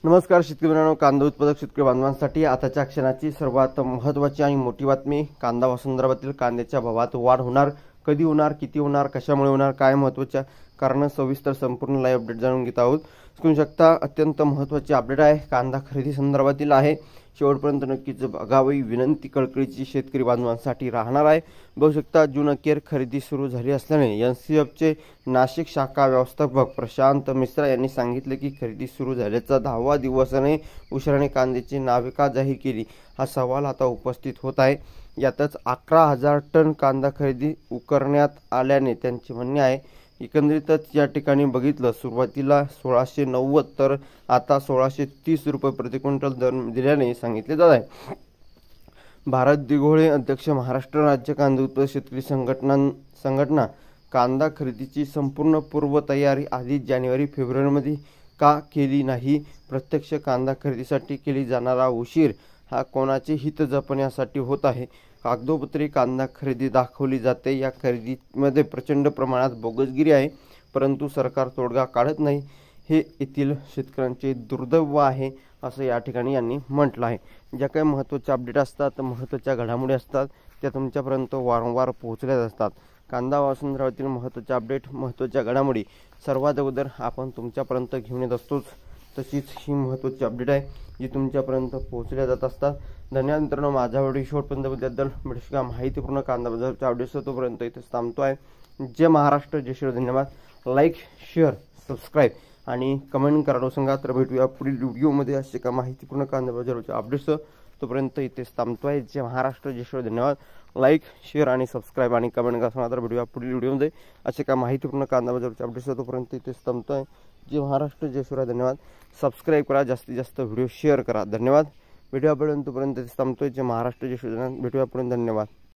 नमस्कार शेतकरी मित्रांनो, कांदा उत्पादक शेतकरी बांधवांसाठी आताच्या क्षणाची सर्वात महत्त्वाची आणि मोठी बातमी. कांदा संदर्भातील कांद्याच्या भावात वाढ होणार, कधी होणार, किती होणार, कशामुळे होणार, काय महत्त्वाच्या कारण सविस्तर संपूर्ण लाईव्ह अपडेट जाणून घेत आहोत. बघू शकता अत्यंत महत्त्वाची अपडेट आहे, कांदा खरेदी संदर्भातील आहे. शेवटपर्यंत नक्कीच बघावी विनंती कळकळीची शेतकरी बांधवांसाठी राहणार आहे. बघू शकता जून अखेर खरेदी सुरू झाली असल्याने एनसीएफचे नाशिक शाखा व्यवस्थापक प्रशांत मिश्रा यांनी सांगितले की खरेदी सुरू झाल्याचा 10वा दिवसाने उशिराने कांद्याची नावे का जाहीर केली, हा सवाल आता उपस्थित होत आहे. यातच 11,000 टन कांदा खरेदी करण्यात आल्याने त्यांचे म्हणणे आहे. एकंदरीतच या ठिकाणी बघितलं, सुरुवातीला 1690 तर आता 1630 रुपये प्रति क्विंटल दर दिल्याने सांगितले जात आहे. भारत दिघोळे अध्यक्ष, महाराष्ट्र राज्य कांदा उत्पादक शेतकरी संघटना कांदा खरेदीची संपूर्ण पूर्वतयारी आधी जानेवारी-फेब्रुवारीमध्ये का केली नाही? प्रत्यक्ष कांदा खरेदीसाठी केली जाणारा उशीर हा कोणाचे हित जपण्यासाठी होत आहे? कागदोपत्री कांदा खरेदी दाखवली जाते, या खरेदीमध्ये प्रचंड प्रमाणात बोगसगिरी आहे, परंतु सरकार तोडगा काढत नाही. हे येथील शेतकऱ्यांचे दुर्दैव आहे, असं या ठिकाणी यांनी म्हटलं आहे. ज्या काही महत्त्वाच्या अपडेट असतात, महत्त्वाच्या घडामोडी असतात, त्या तुमच्यापर्यंत वारंवार पोहोचल्या असतात. कांदा संदर्भातील महत्त्वाच्या अपडेट, महत्त्वाच्या घडामोडी सर्वात अगोदर आपण तुमच्यापर्यंत घेऊन येत असतोच. तशीच ही महत्त्वाची अपडेट आहे जी तुमच्यापर्यंत पोहोचल्या जात असतात. धन्यवाद मित्रांनो, माझा व्हिडिओ शेवटपर्यंत बघितल्याबद्दल. माहितीपूर्ण कांदा बाजाराच्या अपडेट्स तोपर्यंत इथेच थांबतो आहे. जय महाराष्ट्र, जय श्री. धन्यवाद. लाईक, शेअर, सबस्क्राईब आणि कमेंट करायला सांगा. तर भेटूया पुढील व्हिडिओमध्ये असे का माहितीपूर्ण कांदा बाजाराच्या अपडेट्स. तोपर्यंत इथेच थांबतो आहे. जय महाराष्ट्र, जय श्री. धन्यवाद. लाईक, शेअर आणि सबस्क्राईब आणि कमेंट करा सांगा. तर भेटूया पुढील व्हिडिओमध्ये असे का माहितीपूर्ण कांदा बाजाराच्या अपडेट्स. तोपर्यंत इथेच थांबतो आहे. जय महाराष्ट्र, जय श्री. धन्यवाद. सबस्क्राईब करा, जास्तीत जास्त व्हिडिओ शेअर करा. धन्यवाद. भेटूया पर्यंत इथेच थांबतोय. जय महाराष्ट्र, जय श्री. भेटूया पर्यंत. धन्यवाद.